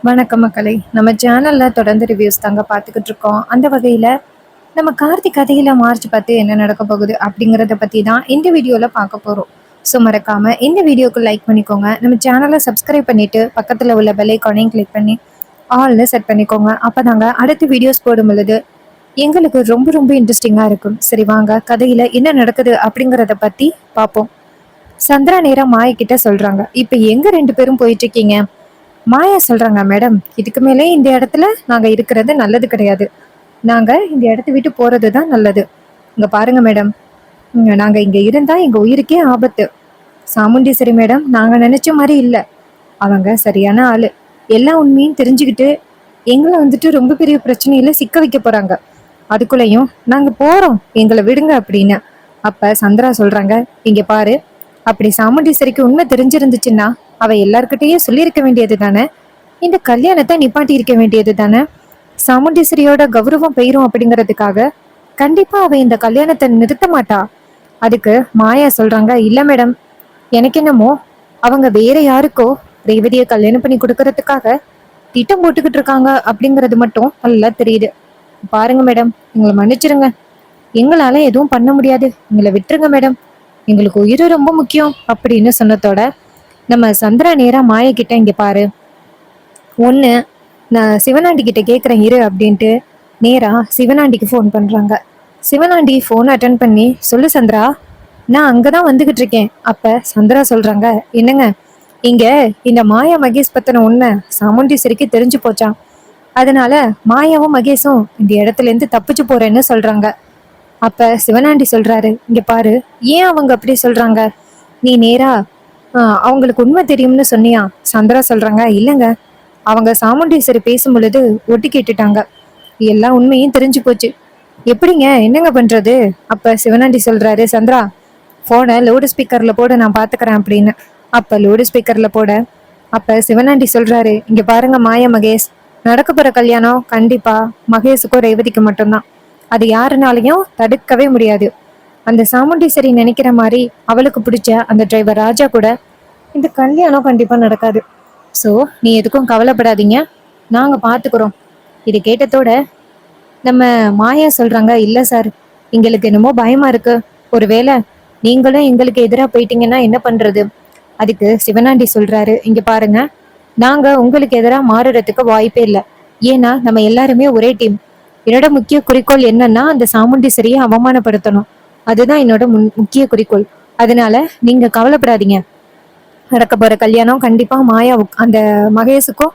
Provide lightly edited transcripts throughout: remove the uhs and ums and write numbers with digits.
வணக்கம் மக்களே. நம்ம சேனல்ல தொடர்ந்து ரிவ்யூஸ் தாங்க பார்த்துக்கிட்டு இருக்கோம். அந்த வகையில நம்ம கார்த்திக் கதையில மார்ச் 10 என்ன நடக்க போகுது அப்படிங்கிறத பத்தி தான் இந்த வீடியோல பார்க்க போறோம். ஸோ மறக்காம இந்த வீடியோக்கு லைக் பண்ணிக்கோங்க. நம்ம சேனலை சப்ஸ்கிரைப் பண்ணிட்டு பக்கத்துல உள்ள பெல் ஐகானையும் கிளிக் பண்ணி ஆல்னு செட் பண்ணிக்கோங்க. அப்பதாங்க அடுத்த வீடியோஸ் போடும் பொழுது எங்களுக்கு ரொம்ப ரொம்ப இன்ட்ரெஸ்டிங்கா இருக்கும். சரி வாங்க கதையில என்ன நடக்குது அப்படிங்கிறத பத்தி பார்ப்போம். சந்திரா நேரா மாய கிட்ட சொல்றாங்க, இப்ப எங்க 2 பேரும் போயிட்டு இருக்கீங்க? மாயா சொல்றாங்க, மேடம் இதுக்கு மேலே இந்த இடத்துல நாங்க இருக்கிறது நல்லது கிடையாது. நாங்க இந்த இடத்த விட்டு போறது தான் நல்லது. இங்க பாருங்க மேடம், நாங்க இங்க இருந்தா எங்க உயிருக்கே ஆபத்து. சாமுண்டீஸ்வரி மேடம் நாங்க நினைச்ச மாதிரி இல்ல. அவங்க சரியான ஆளு. எல்லா உண்மையும் தெரிஞ்சுக்கிட்டு எங்களை வந்துட்டு ரொம்ப பெரிய பிரச்சனையில சிக்க வைக்க போறாங்க. அதுக்குள்ளயும் நாங்க போறோம், எங்களை விடுங்க அப்படின்னு. அப்ப சந்திரா சொல்றாங்க, இங்க பாரு, அப்படி சாமுண்டீஸ்வரிக்கு உண்மை தெரிஞ்சிருந்துச்சுன்னா அவ எல்லார்கிட்டயும் சொல்லியிருக்க வேண்டியது தானே. இந்த கல்யாணத்தை நிப்பாட்டி இருக்க வேண்டியது தானே. சாமுண்டீஸ்வரியோட கௌரவம் போயிரும் அப்படிங்கிறதுக்காக கண்டிப்பா அவ இந்த கல்யாணத்தை நிறுத்த மாட்டா. அதுக்கு மாயா சொல்றாங்க, இல்ல மேடம், எனக்கு என்னமோ அவங்க வேற யாருக்கோ ரேவதியை கல்யாணம் பண்ணி கொடுக்கறதுக்காக திட்டம் போட்டுக்கிட்டு இருக்காங்க அப்படிங்கிறது மட்டும் நல்லா தெரியுது. பாருங்க மேடம், எங்களை மன்னிச்சிருங்க. எங்களால எதுவும் பண்ண முடியாது, எங்களை விட்டுருங்க மேடம், எங்களுக்கு உயிர் ரொம்ப முக்கியம் அப்படின்னு சொன்னதோட நம்ம சந்திரா நேரா மாய கிட்ட, இங்க பாரு, ஒண்ணு நான் சிவனாண்டி கிட்ட கேட்குறேன் இரு அப்படின்ட்டு நேரா சிவனாண்டிக்கு ஃபோன் பண்றாங்க. சிவனாண்டி ஃபோன் அட்டன் பண்ணி, சொல்லு சந்திரா, நான் அங்கதான் வந்துகிட்டு இருக்கேன். அப்ப சந்திரா சொல்றாங்க, என்னங்க, இங்க இந்த மாயா மகேஷ் பத்தின உண்மை சாமுண்டீஸ்வரிக்கு தெரிஞ்சு போச்சாம். அதனால மாயாவும் மகேஷும் இந்த இடத்துல இருந்து தப்பிச்சு போறேன்னு சொல்றாங்க. அப்ப சிவனாண்டி சொல்றாரு, இங்க பாரு, ஏன் அவங்க அப்படி சொல்றாங்க? நீ நேரா அவங்களுக்கு உண்மை தெரியும்னு சொன்னியா? சந்திரா சொல்றாங்க, இல்லைங்க, அவங்க சாமுண்டீஸ்வரி பேசும் பொழுது ஒட்டு கேட்டுட்டாங்க, எல்லா உண்மையும் தெரிஞ்சு போச்சு. எப்படிங்க, என்னங்க பண்றது? அப்ப சிவனாண்டி சொல்றாரு, சந்திரா போனை லவுடு ஸ்பீக்கர்ல போட, நான் பாத்துக்கிறேன் அப்படின்னு. அப்ப லவுடு ஸ்பீக்கர்ல போட அப்ப சிவனாண்டி சொல்றாரு, இங்க பாருங்க மாயா மகேஷ், நடக்க போற கல்யாணம் கண்டிப்பா மகேஷுக்கும் ரேவதிக்கு மட்டும்தான். அது யாருனாலையும் தடுக்கவே முடியாது. அந்த சாமுண்டீஸ்வரி நினைக்கிற மாதிரி அவளுக்கு பிடிச்ச அந்த டிரைவர் ராஜா கூட இந்த கல்யாணம் கண்டிப்பா நடக்காது. ஸோ நீ எதுக்கும் கவலைப்படாதீங்க, நாங்க பாத்துக்கிறோம். இது கேட்டதோட நம்ம மாயா சொல்றாங்க, இல்ல சார், எங்களுக்கு என்னமோ பயமா இருக்கு. ஒருவேளை நீங்களும் எங்களுக்கு எதிராக போயிட்டீங்கன்னா என்ன பண்றது? அதுக்கு சிவனாண்டி சொல்றாரு, இங்க பாருங்க, நாங்க உங்களுக்கு எதிராக மாறுறதுக்கு வாய்ப்பே இல்லை. ஏன்னா நம்ம எல்லாருமே ஒரே டீம். என்னோட முக்கிய குறிக்கோள் என்னன்னா அந்த சாமுண்டீஸ்வரியை அவமானப்படுத்தணும். அதுதான் என்னோட முக்கிய குறிக்கோள். அதனால நீங்க கவலைப்படாதீங்க. நடக்க போற கல்யாணம் கண்டிப்பா மாயாவுக்கு அந்த மகேஷுக்கும்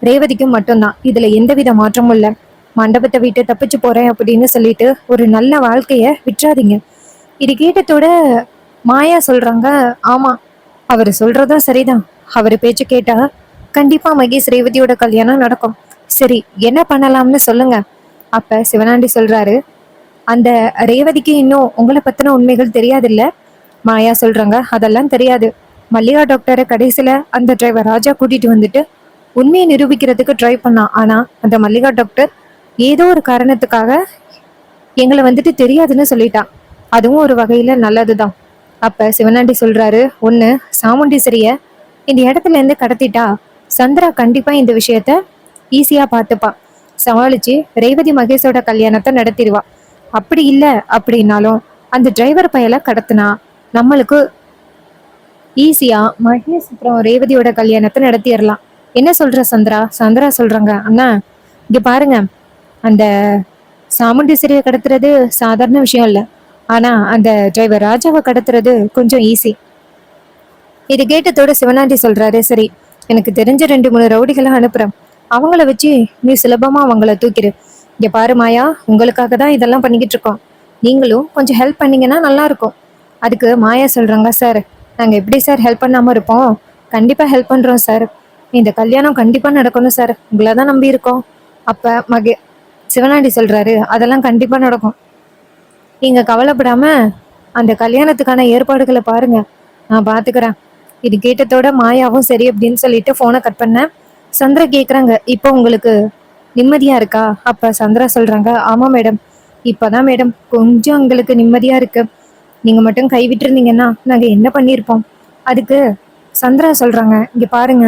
ரேவதிக்கும் மட்டும்தான். இதுல எந்தவித மாற்றமும் இல்ல. மண்டபத்தை விட்டு தப்பிச்சு போறேன் அப்படின்னு சொல்லிட்டு ஒரு நல்ல வாழ்க்கைய விட்டுறாதீங்க. இது கேட்டதோட மாயா சொல்றாங்க, ஆமா, அவரு சொல்றதும் சரிதான். அவரு பேச்சு கேட்டா கண்டிப்பா மகேஷ் ரேவதியோட கல்யாணம் நடக்கும். சரி, என்ன பண்ணலாம்னு சொல்லுங்க. அப்ப சிவனாண்டி சொல்றாரு, அந்த ரேவதிக்கு இன்னும் உங்களை பத்தின உண்மைகள் தெரியாதுல்ல? மாயா சொல்றாங்க, அதெல்லாம் தெரியாது. மல்லிகா டாக்டரை கடைசியில அந்த டிரைவர் ராஜா கூட்டிட்டு வந்துட்டு உண்மையை நிரூபிக்கிறதுக்கு ட்ரை பண்ணான். ஆனா அந்த மல்லிகா டாக்டர் ஏதோ ஒரு காரணத்துக்காக எங்களை வந்துட்டு தெரியாதுன்னு சொல்லிட்டான். அதுவும் ஒரு வகையில நல்லதுதான். அப்ப சிவனாண்டி சொல்றாரு, ஒண்ணு சாமுண்டீஸ்வரிய இந்த இடத்துல இருந்து கடத்திட்டா சந்திரா கண்டிப்பா இந்த விஷயத்த ஈஸியா பார்த்துப்பா, சமாளிச்சு ரேவதி மகேஷோட கல்யாணத்தை நடத்திடுவா. அப்படி இல்ல அப்படின்னாலும் அந்த டிரைவர் பயலை கடத்தினா நம்மளுக்கு ஈஸியா மகேஷ் அப்புறம் ரேவதியோட கல்யாணத்தை நடத்திடலாம். என்ன சொல்ற சந்திரா? சந்திரா சொல்றாங்க, அண்ணா இங்க பாருங்க, அந்த சாமுண்டீஸ்வரியை கடத்துறது சாதாரண விஷயம் இல்ல. ஆனா அந்த டிரைவர் ராஜாவை கடத்துறது கொஞ்சம் ஈஸி. இது கேட்டதோட சிவனாண்டி சொல்றாரு, சரி, எனக்கு தெரிஞ்ச 2 3 ரவுடிகளை அனுப்புறேன், அவங்கள வச்சு நீ சுலபமா அவங்கள தூக்கிடு. இங்க பாரு மாயா, உங்களுக்காக தான் இதெல்லாம் பண்ணிக்கிட்டு இருக்கோம். நீங்களும் கொஞ்சம் ஹெல்ப் பண்ணீங்கன்னா நல்லா இருக்கும். அதுக்கு மாயா சொல்றாங்க, சார், நாங்க எப்படி சார் ஹெல்ப் பண்ணாம இருப்போம்? கண்டிப்பா ஹெல்ப் பண்றோம் சார். இந்த கல்யாணம் கண்டிப்பா நடக்கணும் சார், உங்களை தான் நம்பி இருக்கோம். அப்ப சிவனாண்டி சொல்றாரு, அதெல்லாம் கண்டிப்பா நடக்கும், நீங்க கவலைப்படாம அந்த கல்யாணத்துக்கான ஏற்பாடுகளை பாருங்க, நான் பாத்துக்கிறேன். இது கேட்டதோட மாயாவும் சரி அப்படின்னு சொல்லிட்டு போனை கட் பண்ண. சந்திரா கேக்குறாங்க, இப்போ உங்களுக்கு நிம்மதியா இருக்கா? அப்ப சந்திரா சொல்றாங்க, ஆமா மேடம், இப்பதான் மேடம் கொஞ்சம் எங்களுக்கு நிம்மதியா இருக்கு. நீங்க மட்டும் கைவிட்டு இருந்தீங்கன்னா நாங்க என்ன பண்ணிருப்போம்? அதுக்கு சந்திரா சொல்றாங்க, இங்க பாருங்க,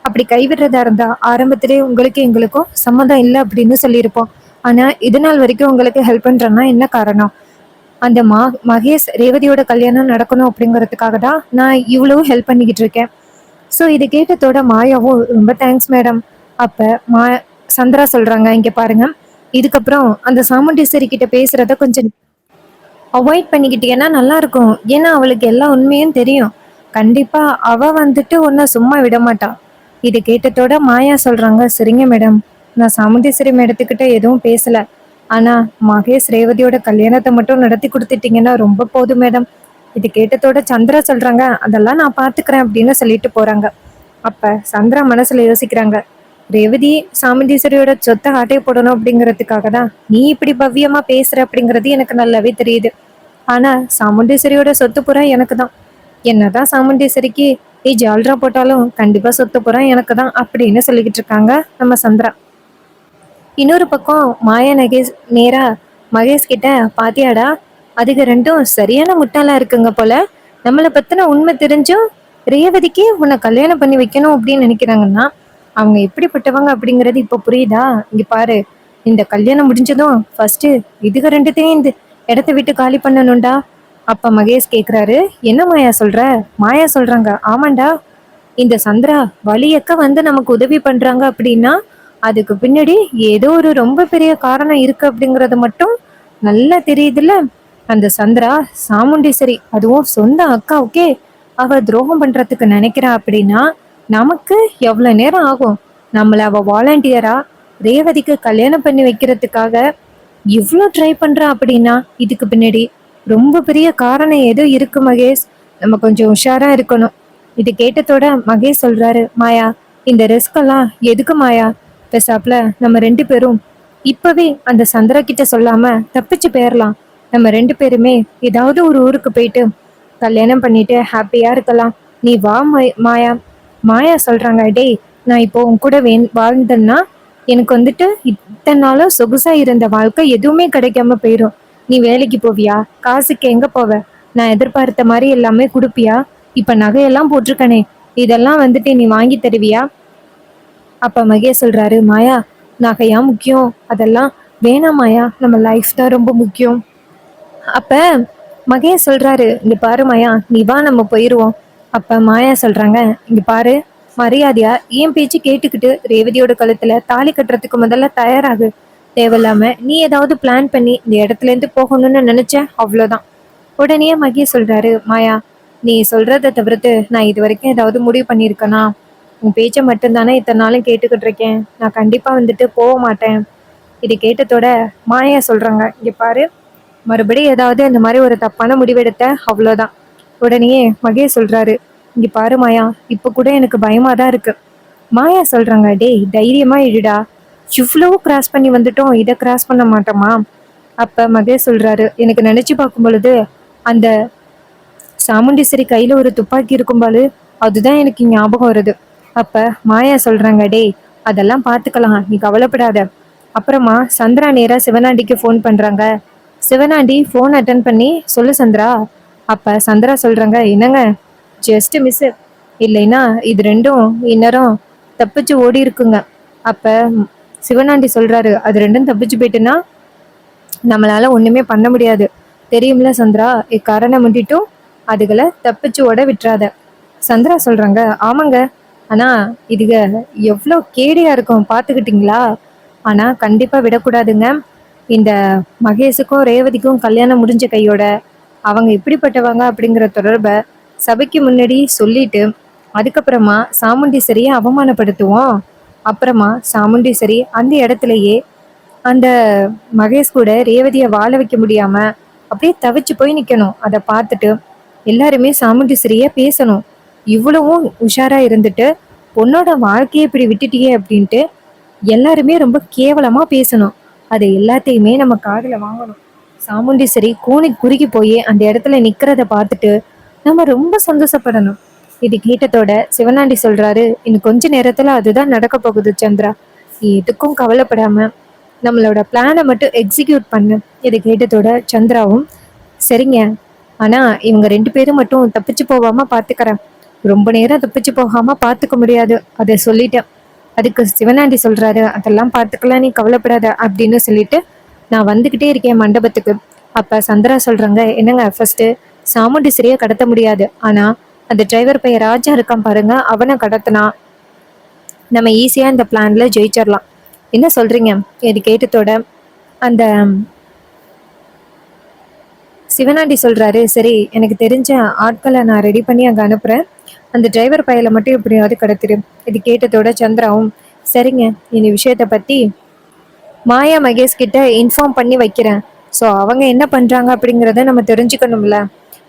அப்படி கைவிடுறதா இருந்தா ஆரம்பத்திலே உங்களுக்கு எங்களுக்கும் சம்மதம் இல்லை அப்படின்னு சொல்லியிருப்போம். ஆனா இது நாள் வரைக்கும் உங்களுக்கு ஹெல்ப் பண்றேன்னா என்ன காரணம்? அந்த மகேஷ் ரேவதியோட கல்யாணம் நடக்கணும் அப்படிங்கிறதுக்காக தான் நான் இவ்வளவு ஹெல்ப் பண்ணிக்கிட்டு இருக்கேன். ஸோ இது கேட்டதோட மாயாவும் ரொம்ப தேங்க்ஸ் மேடம். அப்ப மா சந்திரா சொல்றாங்க, இங்க பாருங்க, இதுக்கப்புறம் அந்த சாமுண்டீஸ்வரி கிட்ட பேசுறத கொஞ்சம் அவாய்ட் பண்ணிக்கிட்டீங்கன்னா நல்லா இருக்கும். ஏன்னா அவளுக்கு எல்லா உண்மையும் தெரியும். கண்டிப்பா அவ வந்துட்டு உன்னை சும்மா விட மாட்டா. இது கேட்டதோட மாயா சொல்றாங்க, சரிங்க மேடம், நான் சாமுண்டீஸ்வரி மேடத்துக்கிட்ட எதுவும் பேசல. ஆனா மகேஷ் ரேவதியோட கல்யாணத்தை மட்டும் நடத்தி கொடுத்துட்டீங்கன்னா ரொம்ப போதும் மேடம். இது கேட்டதோட சந்திரா சொல்றாங்க, அதெல்லாம் நான் பாத்துக்கிறேன் அப்படின்னு சொல்லிட்டு போறாங்க. அப்ப சந்திரா மனசுல யோசிக்கிறாங்க, ரேவதி சாமுண்டீஸ்வரியோட சொத்தை ஆட்டை போடணும் அப்படிங்கிறதுக்காக தான் நீ இப்படி பவ்யமா பேசுற அப்படிங்கிறது எனக்கு நல்லாவே தெரியுது. ஆனா சாமுண்டீஸ்வரியோட சொத்து புறா எனக்கு தான். என்னதான் சாமுண்டீஸ்வரிக்கு நீ ஜால்ரா போட்டாலும் கண்டிப்பா சொத்து புறா எனக்கு தான் அப்படின்னு சொல்லிக்கிட்டு இருக்காங்க நம்ம சந்திரா. இன்னொரு பக்கம் மாயா நகேஷ் நேரா மகேஷ் கிட்ட, பாத்தியாடா, அதுக ரெண்டும் சரியான முட்டாளா இருக்குங்க போல. நம்மளை பத்தின உண்மை தெரிஞ்சும் ரேவதிக்கு உன்னை கல்யாணம் பண்ணி வைக்கணும் அப்படின்னு நினைக்கிறாங்கன்னா அவங்க எப்படிப்பட்டவங்க அப்படிங்கறது இப்ப புரியுதா? இங்க பாரு, இந்த கல்யாணம் முடிஞ்சதும் ஃபர்ஸ்ட் இதுக ரெண்டுத்தையும் இந்த இடத்த விட்டு காலி பண்ணணும்டா. அப்ப மகேஷ் கேக்குறாரு, என்ன மாயா சொல்ற? மாயா சொல்றாங்க, ஆமாண்டா, இந்த சந்திரா வலியக்க வந்து நமக்கு உதவி பண்றாங்க அப்படின்னா அதுக்கு பின்னாடி ஏதோ ஒரு ரொம்ப பெரிய காரணம் இருக்கு அப்படிங்கறது மட்டும் நல்லா தெரியுதுல்ல. அந்த சந்திரா சாமுண்டீஸ்வரி, அதுவும் சொந்த அக்காவுக்கே அவ துரோகம் பண்றதுக்கு நினைக்கிறா அப்படின்னா நமக்கு எவ்வளவு நேரம் ஆகும்? நம்மள அவ வாலண்டியரா ரேவதிக்கு கல்யாணம் பண்ணி வைக்கிறதுக்காக இவ்ளோ ட்ரை பண்றா அப்படின்னா இதுக்கு பின்னாடி ரொம்ப பெரிய காரணம் ஏதோ இருக்கு மகேஷ். நம்ம கொஞ்சம் உஷாரா இருக்கணும். இது கேட்டதோட மகேஷ் சொல்றாரு, மாயா, இந்த ரிஸ்க் எல்லாம் எதுக்கு மாயா? பெசாப்ல நம்ம ரெண்டு பேரும் இப்பவே அந்த சந்திரா கிட்ட சொல்லாம தப்பிச்சு போயிடலாம். நம்ம ரெண்டு பேருமே ஏதாவது ஒரு ஊருக்கு போயிட்டு கல்யாணம் பண்ணிட்டு ஹாப்பியா இருக்கலாம். நீ வா மாயா. மாயா சொல்றாங்க, டேய், நான் இப்போ உன் கூட வாழ்ந்தேன்னா எனக்கு வந்துட்டு இத்தனை நாளும் சொகுசா இருந்த வாழ்க்கை எதுவுமே கிடைக்காம போயிடும். நீ வேலைக்கு போவியா? காசுக்கு எங்க போவ? நான் எதிர்பார்த்த மாதிரி எல்லாமே கொடுப்பியா? இப்ப நகையெல்லாம் போட்டிருக்கனே, இதெல்லாம் வந்துட்டு நீ வாங்கி தருவியா? அப்ப மகேஷ் சொல்றாரு, மாயா, நகையா முக்கியம்? அதெல்லாம் வேணாம் மாயா, நம்ம லைஃப் தான் ரொம்ப முக்கியம். அப்ப மகேஷ் சொல்றாரு, இங்க பாரு மாயா, நீ வா நம்ம போயிருவோம். அப்ப மாயா சொல்றாங்க, இங்க பாரு, மரியாதையா என் பேச்சு கேட்டுக்கிட்டு ரேவதியோட கழுத்துல தாலி கட்டுறதுக்கு முதல்ல தயாராகு. தேவையில்லாம நீ ஏதாவது பிளான் பண்ணி இந்த இடத்துல இருந்து போகணும்னு நினைச்ச அவ்வளவுதான். உடனே மகேஷ் சொல்றாரு, மாயா, நீ சொல்றதை தவிர்த்து நான் இது வரைக்கும் ஏதாவது முடிவு பண்ணியிருக்கேனா? உன் பேச்சை மட்டும்தானே இத்தனை நாளும் கேட்டுக்கிட்டு இருக்கேன். நான் கண்டிப்பா வந்துட்டு போக மாட்டேன். இது கேட்டதோட மாயா சொல்றாங்க, இங்க பாரு, மறுபடியும் ஏதாவது இந்த மாதிரி ஒரு தப்பான முடிவெடுத்த அவ்வளோதான். உடனே மகேஷ் சொல்றாரு, இங்க பாரு மாயா, இப்ப கூட எனக்கு பயமா தான் இருக்கு. மாயா சொல்றாங்க, டேய், தைரியமா இழுடா, இவ்வளவு கிராஸ் பண்ணி வந்துட்டோம், இதை கிராஸ் பண்ண மாட்டோமா? அப்ப மகேஷ் சொல்றாரு, எனக்கு நினைச்சு பார்க்கும் பொழுது அந்த சாமுண்டீஸ்வரி கையில ஒரு துப்பாக்கி இருக்கும்பாலு, அதுதான் எனக்கு ஞாபகம் வருது. அப்ப மாயா சொல்றாங்க, டேய், அதெல்லாம் பாத்துக்கலாம், நீ கவலைப்படாத. அப்புறமா சந்திரா நேரா சிவனாண்டிக்கு ஃபோன் பண்றாங்க. சிவனாண்டி ஃபோன் அட்டன் பண்ணி, சொல்லு சந்திரா. அப்ப சந்திரா சொல்றாங்க, என்னங்க, ஜஸ்ட் மிஸ், இல்லைன்னா இது ரெண்டும் இந்நேரம் தப்பிச்சு ஓடி இருக்குங்க. அப்ப சிவனாண்டி சொல்றாரு, அது ரெண்டும் தப்பிச்சு போயிட்டுன்னா நம்மளால ஒண்ணுமே பண்ண முடியாது, தெரியும்ல சந்திரா, இக்காரணம் முன்னிட்டும் அதுகளை தப்பிச்சு ஓட விட்டுறாத. சந்திரா சொல்றாங்க, ஆமாங்க, ஆனா இதுக எவ்வளோ கேடியா இருக்கும் பாத்துக்கிட்டீங்களா? ஆனா கண்டிப்பா விடக்கூடாதுங்க. இந்த மகேஷுக்கும் ரேவதிக்கும் கல்யாணம் முடிஞ்ச கையோட அவங்க எப்படிப்பட்டவங்க அப்படிங்கிற தொடர்பை சபைக்கு முன்னாடி சொல்லிட்டு அதுக்கப்புறமா சாமுண்டீஸ்வரியை அவமானப்படுத்துவோம். அப்புறமா சாமுண்டீஸ்வரி அந்த இடத்துலயே அந்த மகேஷ் கூட ரேவதியை வாழ வைக்க முடியாம அப்படியே தவிச்சு போய் நிக்கணும். அதை பார்த்துட்டு எல்லாருமே சாமுண்டீஸ்வரிய பேசணும், இவ்வளவும் உஷாரா இருந்துட்டு பொண்ணோட வாழ்க்கையை இப்படி விட்டுட்டியே அப்படின்ட்டு எல்லாருமே ரொம்ப கேவலமா பேசணும். அது எல்லாத்தையுமே நம்ம காதுல வாங்கணும். சாமுண்டீஸ்வரி கூனி குறுகி போய் அந்த இடத்துல நிக்கிறத பார்த்துட்டு நம்ம ரொம்ப சந்தோஷப்படணும். இது கேட்டதோட சிவனாண்டி சொல்றாரு, இன்னும் கொஞ்ச நேரத்துல அதுதான் நடக்க போகுது சந்திரா, நீ எதுக்கும் கவலைப்படாம நம்மளோட பிளானை மட்டும் எக்ஸிக்யூட் பண்ணு. இதை கேட்டதோட சந்திராவும், சரிங்க, ஆனா இவங்க ரெண்டு பேரும் மட்டும் தப்பிச்சு போவாம பாத்துக்கிறேன். ரொம்ப நேரம் தப்பிச்சு போகாம பாத்துக்க முடியாது, அதை சொல்லிட்டேன். அதுக்கு சிவனாண்டி சொல்றாரு, அதெல்லாம் பாத்துக்கலாம், நீ கவலைப்படாத அப்படின்னு சொல்லிட்டு நான் வந்துகிட்டே இருக்கேன் மண்டபத்துக்கு. அப்ப சந்திரா சொல்றாங்க, என்னங்க ஃபர்ஸ்ட் சாமுண்டீஸ்வரியை கடத்த முடியாது, ஆனா அந்த டிரைவர் பையன் ராஜா இருக்கான் பாருங்க, அவனை கடத்தினா நம்ம ஈஸியா இந்த பிளான்ல ஜெயிச்சிடலாம். என்ன சொல்றீங்க? இது கேட்டதோட அந்த சிவனாண்டி சொல்றாரு, சரி எனக்கு தெரிஞ்ச ஆட்களை நான் ரெடி பண்ணி அங்க அனுப்புறேன், அந்த டிரைவர் பையலை மட்டும் எப்படியாவது கடத்திடு. இது கேட்டதோட சந்திராவும், சரிங்க, இந்த விஷயத்த பத்தி மாயா மகேஷ் கிட்ட இன்ஃபார்ம் பண்ணி வைக்கிறேன். ஸோ அவங்க என்ன பண்றாங்க அப்படிங்கிறத நம்ம தெரிஞ்சுக்கணும்ல.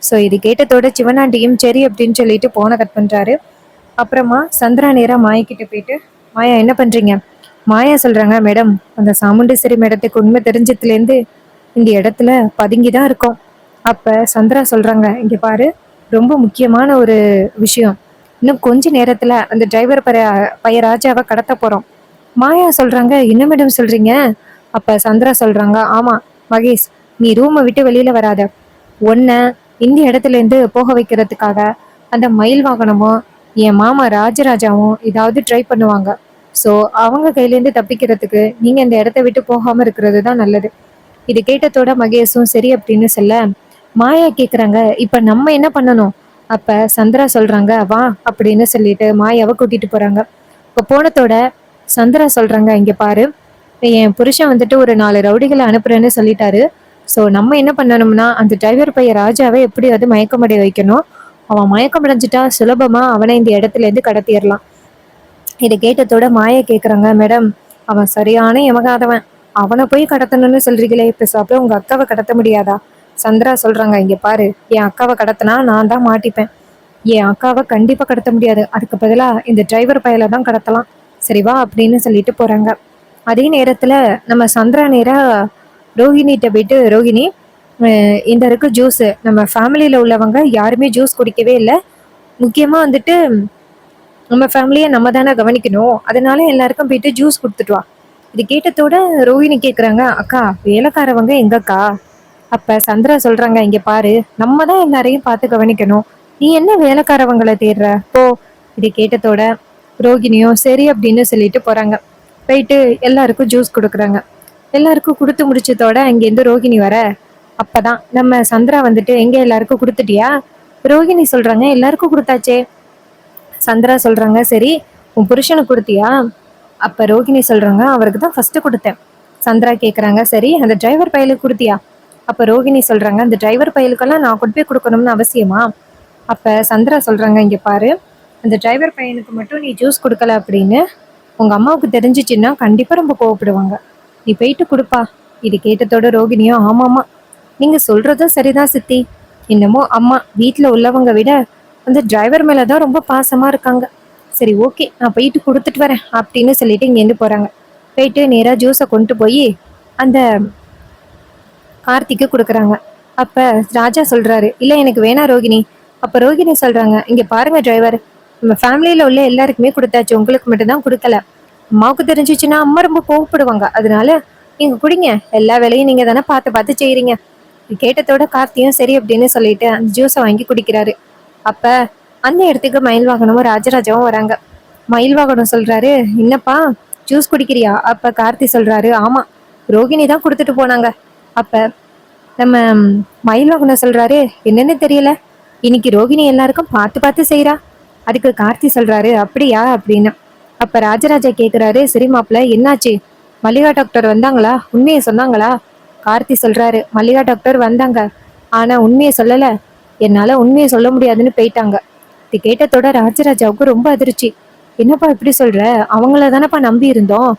ஸோ இது கேட்டதோட சிவனாண்டியும் சரி அப்படின்னு சொல்லிட்டு போனை கட் பண்றாரு. அப்புறமா சந்திரா நேரா மாயா கிட்ட போயிட்டு, மாயா என்ன பண்றீங்க? மாயா சொல்றாங்க, மேடம் அந்த சாமுண்டீஸ்வரி மேடத்துக்கு உண்மை தெரிஞ்சதுலேருந்து இந்த இடத்துல பதுங்கி தான் இருக்கோம். அப்ப சந்திரா சொல்றாங்க, இங்க பாரு, ரொம்ப முக்கியமான ஒரு விஷயம், இன்னும் கொஞ்ச நேரத்துல அந்த டிரைவர் பைய ராஜாவை கடத்த போறோம். மாயா சொல்றாங்க, என்ன மேடம் சொல்றீங்க? அப்ப சந்திரா சொல்றாங்க, ஆமா மகேஷ், நீ ரூமை விட்டு வெளியில வராத. ஒன்ன இந்த இடத்துல இருந்து போக வைக்கிறதுக்காக அந்த மயில் வாகனமும் என் மாமா ராஜராஜாவும் ஏதாவது ட்ரை பண்ணுவாங்க. ஸோ அவங்க கையிலேருந்து தப்பிக்கிறதுக்கு நீங்க இந்த இடத்த விட்டு போகாம இருக்கிறது தான் நல்லது. இது கேட்டதோட மகேஷும் சரி அப்படின்னு சொல்ல, மாயா கேக்குறாங்க, இப்ப நம்ம என்ன பண்ணணும்? அப்ப சந்திரா சொல்றாங்க, வா அப்படின்னு சொல்லிட்டு மாயாவை கூட்டிட்டு போறாங்க. இப்ப போனதோட சந்திரா சொல்றாங்க, இங்க பாரு, என் புருஷன் வந்துட்டு ஒரு 4 ரவுடிகளை அனுப்புறேன்னு சொல்லிட்டாரு. ஸோ நம்ம என்ன பண்ணணும்னா அந்த டிரைவர் பையன் ராஜாவை எப்படியாவது மயக்கமடைய வைக்கணும். அவன் மயக்கம் அடைஞ்சிட்டா சுலபமா அவனை இந்த இடத்துல இருந்து கடத்திடலாம். இதை கேட்டதோட மாயா கேக்குறாங்க, மேடம் அவன் சரியான எமகாதவன், அவனை போய் கடத்தணும்னு சொல்றீங்களே, பேசாப்புல உங்க அக்காவை கடத்த முடியாதா? சந்திரா சொல்றாங்க, இங்க பாரு, என் அக்காவை கடத்தினா நான் தான் மாட்டிப்பேன். என் அக்காவை கண்டிப்பா கடத்த முடியாது, அதுக்கு பதிலா இந்த டிரைவர் பையலை தான் கடத்தலாம். சரி வா அப்படின்னு சொல்லிட்டு போறாங்க. அதே நேரத்துல நம்ம சந்திரா நேரா ரோஹிணிகிட்ட போயிட்டு, ரோஹிணி இந்த இருக்கு ஜூஸ், நம்ம ஃபேமிலியில உள்ளவங்க யாருமே ஜூஸ் குடிக்கவே இல்லை, முக்கியமா வந்துட்டு நம்ம ஃபேமிலியை நம்ம தானே கவனிக்கணும், அதனால எல்லாருக்கும் போயிட்டு ஜூஸ் கொடுத்துட்டு வா. இது கேட்டதோட ரோஹிணி கேக்குறாங்க, அக்கா வேலைக்காரவங்க எங்கக்கா? அப்ப சந்திரா சொல்றாங்க, இங்க பாரு, நம்ம தான் எல்லாரையும் பார்த்து கவனிக்கணும், நீ என்ன வேலைக்காரவங்களை தேடுற போ. இது கேட்டதோட ரோகிணியும் சரி அப்படின்னு சொல்லிட்டு போறாங்க. போயிட்டு எல்லாருக்கும் ஜூஸ் கொடுக்குறாங்க. எல்லாருக்கும் கொடுத்து முடிச்சதோட அங்கேருந்து ரோகிணி வர, அப்பதான் நம்ம சந்திரா வந்துட்டு, எங்க எல்லாருக்கும் கொடுத்துட்டியா? ரோகிணி சொல்றாங்க, எல்லாருக்கும் கொடுத்தாச்சே. சந்திரா சொல்றாங்க, சரி உன் புருஷனுக்கு கொடுத்தியா? அப்ப ரோகிணி சொல்றாங்க, அவருக்கு தான் ஃபர்ஸ்ட் கொடுத்தேன். சந்திரா கேக்குறாங்க, சரி அந்த டிரைவர் பையலுக்கு கொடுத்தியா? அப்ப ரோகிணி சொல்றாங்க, அந்த டிரைவர் பையலுக்கெல்லாம் நான் கொண்டு போய் கொடுக்கணும்னு அவசியமா? அப்ப சந்திரா சொல்றாங்க, இங்க பாரு, அந்த டிரைவர் பையனுக்கு மட்டும் நீ ஜூஸ் கொடுக்கல அப்படின்னு உங்க அம்மாவுக்கு தெரிஞ்சிச்சுன்னா கண்டிப்பா ரொம்ப கோவப்படுவாங்க, நீ போயிட்டு கொடுப்பா. இது கேட்டதோட ரோகிணியும், ஆமாமா நீங்க சொல்றதும் சரிதான் சித்தி, என்னமோ அம்மா வீட்டுல உள்ளவங்க விட அந்த டிரைவர் மேலதான் ரொம்ப பாசமா இருக்காங்க. சரி ஓகே, நான் போயிட்டு கொடுத்துட்டு வரேன் அப்படின்னு சொல்லிட்டு இங்கேருந்து போறாங்க. போயிட்டு நேரா ஜூஸை கொண்டு போய் அந்த கார்த்திக்கு கொடுக்குறாங்க. அப்ப ராஜா சொல்றாரு, இல்ல எனக்கு வேணா ரோகிணி. அப்ப ரோகிணி சொல்றாங்க, இங்க பாருங்க டிரைவர், நம்ம ஃபேமிலியில உள்ள எல்லாருக்குமே கொடுத்தாச்சு, உங்களுக்கு மட்டும்தான் கொடுக்கல. அம்மாவுக்கு தெரிஞ்சிச்சுன்னா அம்மா ரொம்ப கோவப்படுவாங்க, அதனால நீங்க குடிங்க, எல்லா வேலையும் நீங்க தானே பார்த்து பார்த்து செய்யறீங்க. கேட்டதோட கார்த்தியும் சரி அப்படின்னு சொல்லிட்டு அந்த ஜூஸை வாங்கி குடிக்கிறாரு. அப்ப அந்த இடத்துக்கு மயில் வாகனமும் ராஜராஜாவும் வராங்க. மயில் வாகனம் சொல்றாரு, என்னப்பா ஜூஸ் குடிக்கிறியா? அப்ப கார்த்தி சொல்றாரு, ஆமா ரோகிணி தான் கொடுத்துட்டு போனாங்க. அப்ப நம்ம மயில் வாகனம் சொல்றாரு, என்னன்னு தெரியல, இன்னைக்கு ரோகிணி எல்லாருக்கும் பார்த்து பார்த்து செய்யறா. அதுக்கு கார்த்தி சொல்றாரு, அப்படியா அப்படின்னு. அப்ப ராஜராஜா கேக்குறாரு, சரி மாப்பிள்ள என்னாச்சு, மல்லிகா டாக்டர் வந்தாங்களா, உண்மையை சொன்னாங்களா? கார்த்தி சொல்றாரு, மல்லிகா டாக்டர் வந்தாங்க, ஆனா உண்மையை சொல்லல, என்னால உண்மையை சொல்ல முடியாதுன்னு போயிட்டாங்க. இது கேட்டதோட ராஜராஜாவுக்கு ரொம்ப அதிர்ச்சி. என்னப்பா இப்படி சொல்ற, அவங்கள தானப்பா நம்பி இருந்தோம்.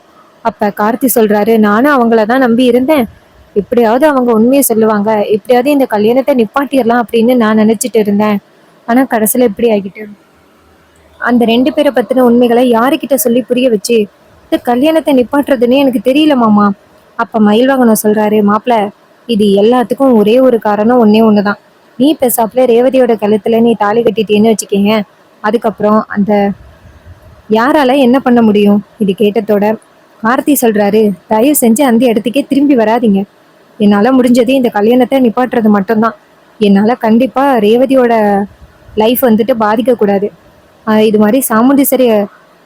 அப்ப கார்த்தி சொல்றாரு, நானும் அவங்கள தான் நம்பி இருந்தேன், எப்படியாவது அவங்க உண்மையை சொல்லுவாங்க, எப்படியாவது இந்த கல்யாணத்தை நிப்பாட்டிடலாம் அப்படின்னு நான் நினைச்சிட்டு இருந்தேன், ஆனா கடைசியில இப்படி ஆகிட்டு, அந்த 2 பேரை பத்தின உண்மைகளை யாருக்கிட்ட சொல்லி புரிய வச்சு இந்த கல்யாணத்தை நிப்பாட்டுறதுன்னு எனக்கு தெரியல மாமா. அப்ப மயில்வாகனம் சொல்றாரு, மாப்பிள்ள இது எல்லாத்துக்கும் ஒரே ஒரு காரணம், ஒன்னே ஒண்ணுதான், நீ பெசாப்புல ரேவதியோட கழுத்துல நீ தாலி கட்டிட்டேன்னு வச்சுக்கீங்க, அதுக்கப்புறம் அந்த யாரால என்ன பண்ண முடியும்? இது கேட்டதோட கார்த்தி சொல்றாரு, தயவு செஞ்சு அந்த இடத்துக்கே திரும்பி வராதிங்க, என்னால முடிஞ்சது இந்த கல்யாணத்தை நிப்பாட்டுறது மட்டும்தான், என்னால கண்டிப்பா ரேவதியோட லைஃப் வந்துட்டு பாதிக்கக்கூடாது. இது மாதிரி சாமுண்டீஸ்வரி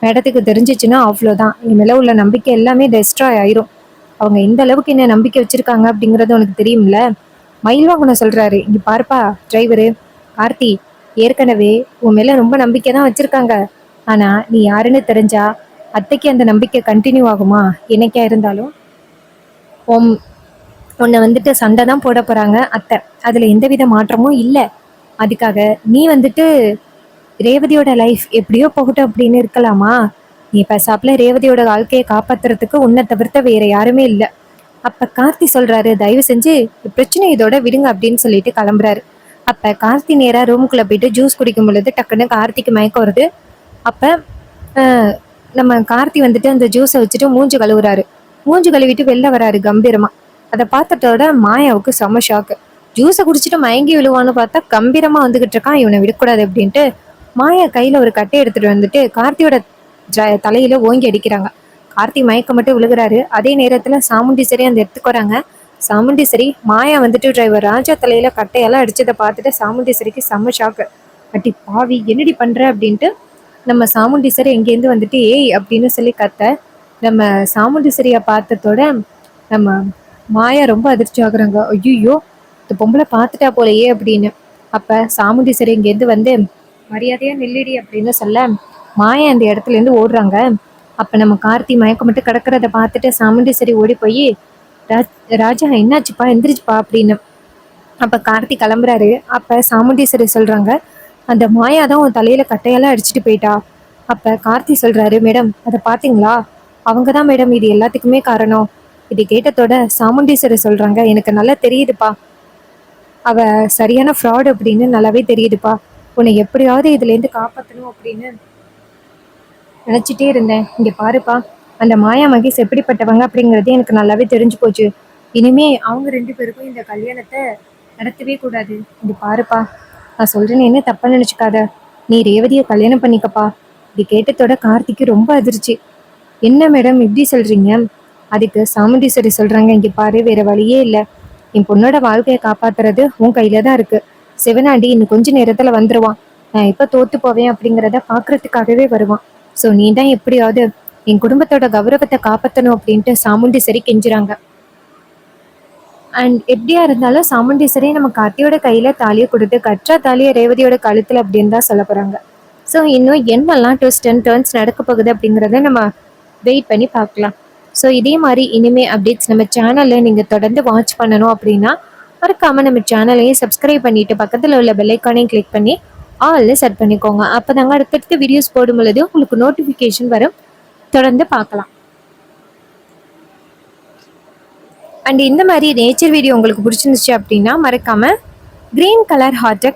மேடத்துக்கு தெரிஞ்சிச்சுன்னா அவ்வளோதான், என் மேலே உள்ள நம்பிக்கை எல்லாமே டெஸ்ட்ராய் ஆயிரும். அவங்க எந்த அளவுக்கு என்ன நம்பிக்கை வச்சிருக்காங்க அப்படிங்கிறது உனக்கு தெரியும்ல. மயில்வாகனம் சொல்றாரு, இங்க பாருப்பா டிரைவரு, கார்த்தி ஏற்கனவே உன் மேல ரொம்ப நம்பிக்கை தான் வச்சிருக்காங்க. ஆனா நீ யாருன்னு தெரிஞ்சா அத்தைக்கு அந்த நம்பிக்கை கண்டினியூ ஆகுமா? என்னைக்கா இருந்தாலும் உன் உன்னை வந்துட்டு சண்டை தான் போட போறாங்க அத்தை, அதுல எந்தவித மாற்றமும் இல்லை. அதுக்காக நீ வந்துட்டு ரேவதியோட லைஃப் எப்படியோ போகட்டும் அப்படின்னு இருக்கலாமா? நீ பேசாப்புல ரேவதியோட வாழ்க்கையை காப்பாத்துறதுக்கு உன்னை தவிர்த்த வேற யாருமே இல்லை. அப்ப கார்த்தி சொல்றாரு, தயவு செஞ்சு பிரச்சனை இதோட விடுங்க அப்படின்னு சொல்லிட்டு கிளம்புறாரு. அப்ப கார்த்தி நேரா ரூமுக்குள்ள போயிட்டு ஜூஸ் குடிக்கும் பொழுது டக்குன்னு கார்த்திக்கு மயக்கம் வருது. அப்ப ஆஹ், நம்ம கார்த்தி வந்துட்டு அந்த ஜூஸை வச்சுட்டு மூஞ்சி கழுவுறாரு. மூஞ்சி கழுவிட்டு வெளில வராரு கம்பீரமா. அதை பார்த்ததோட மாயாவுக்கு செம ஷாக்கு. ஜூஸை குடிச்சிட்டு மயங்கி விழுவான்னு பார்த்தா கம்பீரமா வந்துகிட்டு இருக்கான், இவனை விடக்கூடாது அப்படின்ட்டு மாயா கையில ஒரு கட்டை எடுத்துட்டு வந்துட்டு கார்த்தியோட தலையில ஓங்கி அடிக்கிறாங்க. கார்த்தி மயக்கம் மட்டும் விழுகிறாரு. அதே நேரத்துல சாமுண்டீஸ்வரி அந்த இடத்துக்கு வராங்க. சாமுண்டீஸ்வரி மாயா வந்துட்டு டிரைவர் ராஜா தலையில கட்டையெல்லாம் அடிச்சதை பார்த்துட்டு சாமுண்டீஸ்வரிக்கு செம்ம ஷாக்கு. அட்டி பாவி என்னடி பண்ற அப்படின்ட்டு நம்ம சாமுண்டீஸ்வரி எங்கேருந்து வந்துட்டு ஏய் அப்படின்னு சொல்லி கத்த, நம்ம சாமுண்டீஸ்வரியை பார்த்ததோட நம்ம மாயா ரொம்ப அதிர்ச்சி ஆகுறாங்க. ஐயோ இந்த பொம்பளை பார்த்துட்டா போலையே அப்படின்னு. அப்ப சாமுண்டீஸ்வரி இங்கேருந்து வந்து மரியாதையா நில்லுடி அப்படின்னு சொல்ல மாயா அந்த இடத்துல இருந்து ஓடுறாங்க. அப்ப நம்ம கார்த்தி மயக்கம் மட்டும் கிடக்கிறத பார்த்துட்டு சாமுண்டீஸ்வரி ஓடி போய் ராஜா என்னாச்சுப்பா எந்திரிச்சுப்பா அப்படின்னு. அப்ப கார்த்தி கிளம்புறாரு. அப்ப சாமுண்டீஸ்வரி சொல்றாங்க, அந்த மாயா தான் உன் தலையில கட்டையெல்லாம் அடிச்சுட்டு போயிட்டா. அப்ப கார்த்தி சொல்றாரு, மேடம் அதை பாத்தீங்களா, அவங்கதான் மேடம் இது எல்லாத்துக்குமே காரணம். இது கேட்டதோட சாமுண்டீஸ்வரி சொல்றாங்க, எனக்கு நல்லா தெரியுதுப்பா, அவ சரியான ஃப்ராட் அப்படின்னு நல்லாவே தெரியுதுப்பா. உன்னை எப்படியாவது இதுல இருந்து காப்பாற்றணும் அப்படின்னு நினைச்சிட்டே இருந்தேன். இங்க பாருப்பா, அந்த மாயா மகேஷ் எப்படிப்பட்டவங்க அப்படிங்கிறது எனக்கு நல்லாவே தெரிஞ்சு போச்சு. இனிமே அவங்க 2 பேருக்கும் இந்த கல்யாணத்தை நடத்தவே கூடாது. இங்க பாருப்பா, நான் சொல்றேன்னு என்ன தப்பா நினைச்சுக்காத, நீ ரேவதியை கல்யாணம் பண்ணிக்கப்பா. இது கேட்டதோட கார்த்திக்கு ரொம்ப அதிர்ச்சி. என்ன மேடம் இப்படி சொல்றீங்க? அதுக்கு சாமுண்டீஸ்வரி சொல்றாங்க, இங்க பாரு வேற வழியே இல்லை, என் பொண்ணோட வாழ்க்கையை காப்பாத்துறது உன் கையில தான் இருக்கு. சிவனாண்டி இன்னும் கொஞ்ச நேரத்துல வந்துருவான். நான் எப்ப தோத்து போவேன் அப்படிங்கிறத பாக்குறதுக்காகவே வருவான். ஸோ நீ தான் எப்படியாவது என் குடும்பத்தோட கௌரவத்தை காப்பாற்றணும் அப்படின்ட்டு சாமுண்டீஸ்வரி கெஞ்சுறாங்க. அண்ட் எப்படியா இருந்தாலும் சாமுண்டீஸ்வரி நம்ம கார்த்தியோட கையில தாலியை கொடுத்து கற்றா தாலியை ரேவதியோட கழுத்துல அப்படின்னு தான் சொல்ல போறாங்க. ஸோ இன்னும் என்னெல்லாம் ட்விஸ்ட் அண்ட் டர்ன்ஸ் நடக்க போகுது அப்படிங்கிறத நம்ம வெயிட் பண்ணி பார்க்கலாம். ஸோ இதே மாதிரி இனிமே அப்டேட்ஸ் நம்ம சேனலில் நீங்கள் தொடர்ந்து வாட்ச் பண்ணணும் அப்படின்னா மறக்காமல் நம்ம சேனலையும் சப்ஸ்கிரைப் பண்ணிட்டு பக்கத்தில் உள்ள பெல்லைக்கானையும் கிளிக் பண்ணி ஆல்ல செட் பண்ணிக்கோங்க. அப்போ தாங்க அடுத்தடுத்து வீடியோஸ் போடும் பொழுது உங்களுக்கு நோட்டிஃபிகேஷன் வரும். தொடர்ந்து பார்க்கலாம். அண்ட் இந்த மாதிரி நேச்சர் வீடியோ உங்களுக்கு பிடிச்சிருந்துச்சு அப்படின்னா மறக்காமல் க்ரீன் கலர் ஹார்ட்டை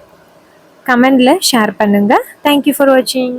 கமெண்டில் ஷேர் பண்ணுங்கள். தேங்க்யூ ஃபார் வாட்சிங்.